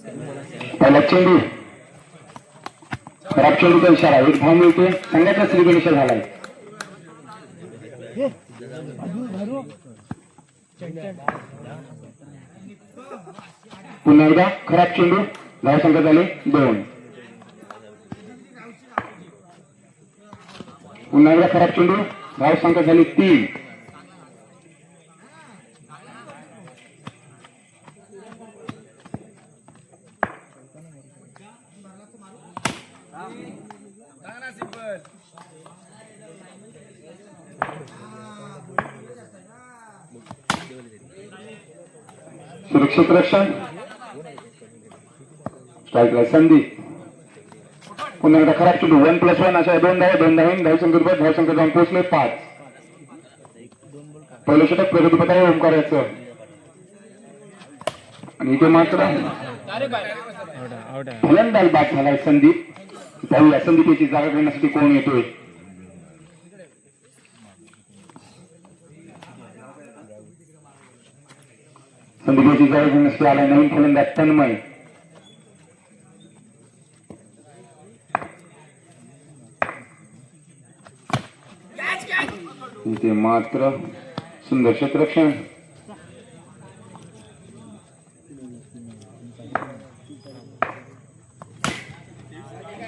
पहिला चेंडू खराब चेंडूचा इशारा, एक धाव मिळते, संघाचा श्रीगणेश झालाय. पुन्हा एकदा खराब चेंडू, धाव संख्या झाले 2. पुन्हा एकदा खराब चेंडू, धाव संख्या झाली 3. सुरक्षित रक्षण, स्ट्राईकला संदीप. पुन्हा एकदा खराब चेंडू, 1+1 अशा 2 धाव, धाव संख्या जाऊन पोहोचले 5. पहिलं षटक प्रगतीपथावर ओंकाराचं आणि इथे मात्र फलंदाज बाद झालाय संदीप. पाहूया संदीपची जागा घेण्यासाठी कोण येतोय. संदीपची जागा घेण्यासाठी आला नवीन फलंदाज तन्मय. इथे मात्र सुंदर क्षेत्ररक्षण.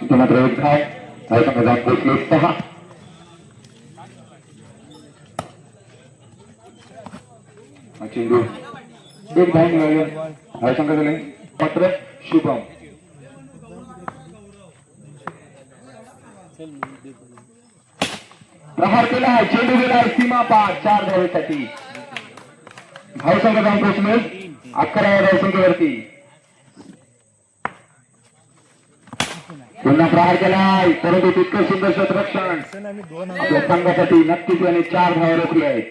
इथे मात्र एक धाव, धाव संख्या जाऊन पोहोचले 6. चेंडू एक धाव मिळाले, धाव संख्या झाले मात्र शुभम. प्रहार केला, चेंडू गेला सीमा पार 4 धावेसाठी. धाव संख्या जाऊन पोहोचले 11व्या धावसंख्येवरती. पुन्हा प्रहार केलाय, परंतु तितकं सुंदर क्षेत्ररक्षण आपल्या संघासाठी. नक्कीच याने 4 धावा रोखले आहेत.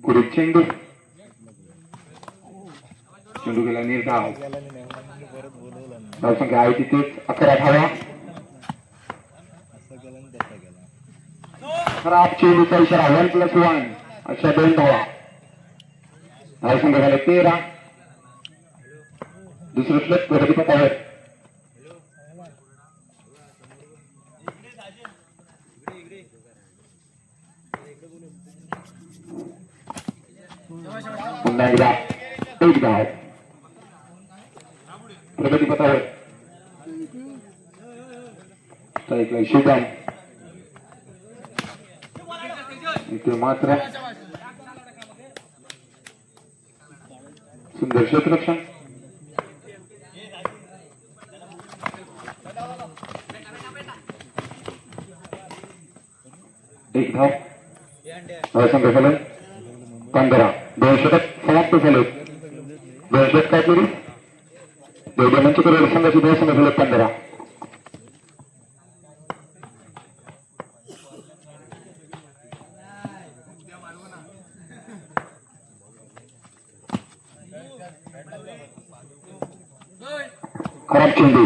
पुढे चेंडू, चेंडू गेला निर्धाव. धावसंख्या आहे तिथेच 11 धावा. खराब चेंडूचा इशारा, 1+1 अशा 2 धावा. धावसंख्या झाले 13. दुसरं षटक प्रगतीपथावर. पुन्हा एकदा एक धाव प्रगतीपथावर. स्ट्राईकला शुभम. इथे मात्र सुंदर क्षेत्ररक्षण. एक धाव, धावसंख्या झाले 15. 2 षटक समाप्त झाले. 2 षटकात मिळून दोघे मंच करून संघाची धावसंख्या झाले 15. खराब चेंडू,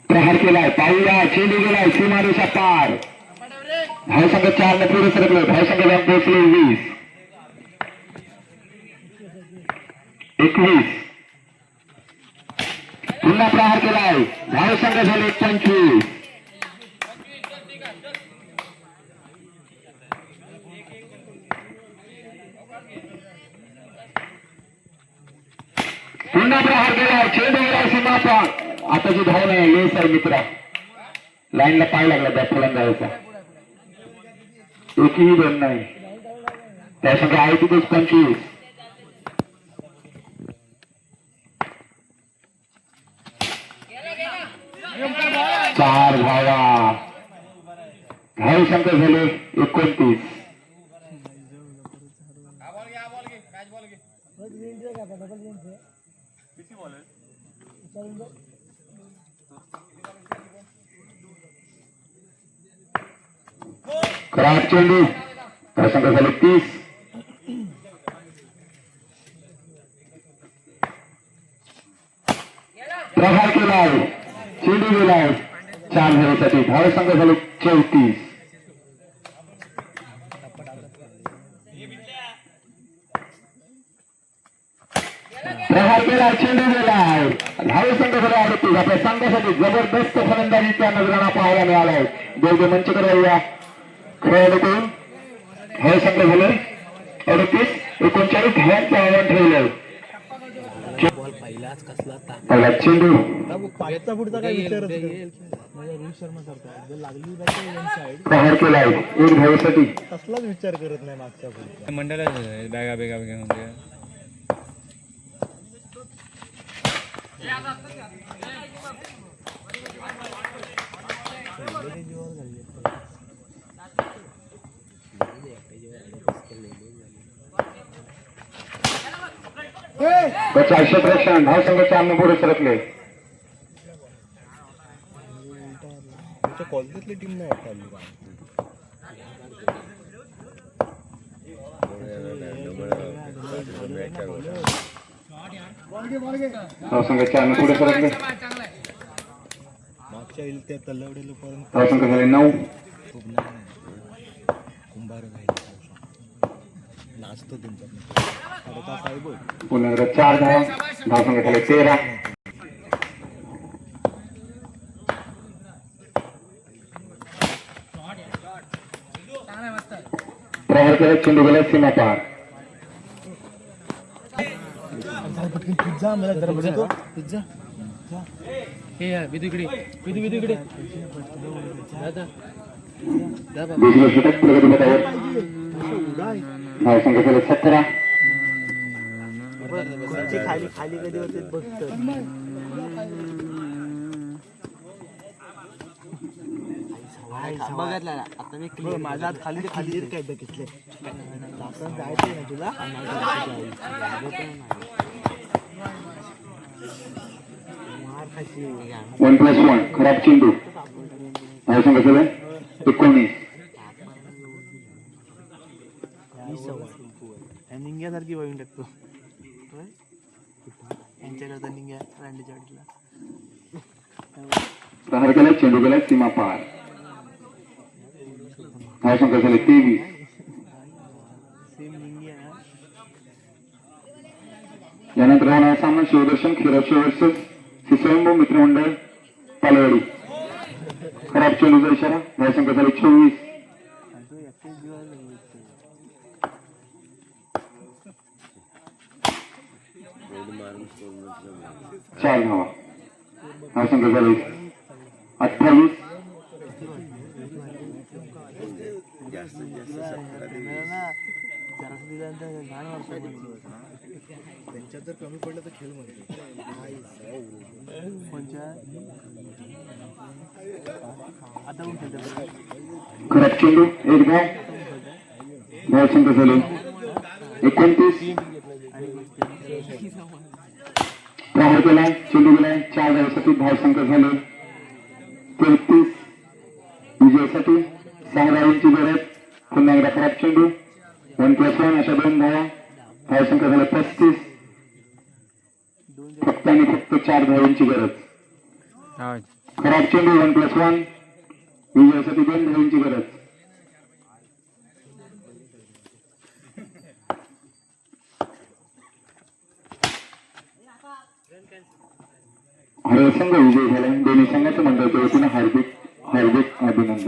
प्रहार केलाय, पाहूया चेंडू गेलाय सीमारेषा पार. धावसंख्या 4 ने पुढे सरकले. धावसंख्या जाऊन पोहोचले 20. 21. पुन्हा प्रहार केलाय, धावसंख्या झाले 25. पुन्हा प्रहार केलाय, चेंडू गेलाय सीमा पार. आताची धाव नाही, लेस आहे मित्रा. लाईनला पाय लागला त्या फलंदाजाचा. एकही 2 नाही. त्यासाठी आहे तिथेच 25. चार धावा. धाव संख्या झाले 29. खराब चेंडू, धाव संख्या झाली 30. प्रहार केला. गेलाय, चेंडू गेलाय 4 धावेसाठी. धावसंख्या झाली 34. प्रहार केलाय, चेंडू गेलाय, धावसंख्या झाली 38. आपल्या संघासाठी जबरदस्त फलंदाजी त्या नजरांना पाहायला मिळालाय. दोघे मंचकडे राहूया. खेळाडूकडून धावसंख्या झाले 38. 39 धावांचं आव्हान ठेवलंय. पहिला चेंडू प्रहार केलाय 1 धावेसाठी. कसलाच विचार करत नाही मागच्या मंडळाला बॅगा बेगा बेगा म्हणजे चारशे प्रेक्षण धावसंख्या 4 पुढे सरकले. कॉलेजातली टीम नाही धावसंख्या 4 पुढे सरकले. मागच्या येईल त्या तलवडेला पर्यंत धावसंख्या झाली 9. कुंभार नाचतो तुमच्या पुन्हा एकदा 4 धावा. धावसंख्या झाली 13. प्रहार केला, चेंडू गेला सीमा पार. पिझ्झा मला जरा बघतो पिझ्झा दुसऱ्या षटक प्रगती पथावर. धावसंख्या झाली 17. खाली खाली कधी होते बघतो बघितला आता मी माझ्या हात खाली खाली काय बघितले जायचंय ना तुला. 1+1 खराब चेंडू. धावसंख्या झाली 19. निंग्यासारखी बघून टाकतो यांच्याकडे निंग्या रांडीच्या वाटला. प्रहार केला, चेंडू गेला सीमा पार. धावसंख्या झाली 23. यानंतर होणारा सामना शिवदर्शन खिराचे वर्सेस स्वयंभू मित्रमंडळ पालवाडी. खराब चेंडूचा इशारा. धावसंख्या झाली 24. 4 धावा. धावसंख्या झाली 28. त्यांच्यात जर कमी पडलं तर खेळ म्हणते खराब चेंडू 1 धाव. धावसंख्या झाली 29. प्रहार केला, चेंडू गेलाय 4 धावेसाठी. धावसंख्या झाली 33. विजयासाठी 6 धावांची गरज. पुन्हा एकदा खराब चेंडू. 1+1 अशा 2 धावा. धावसंख्या झाली 35. फक्त आणि फक्त 4 धावांची गरज. खराब चेंडू 1+1. विजयासाठी 2 धावांची गरज. हरळ संघ विजयी झाला. दोन्ही संघाच्या मंडळाच्या वतीने हार्दिक हार्दिक अभिनंदन.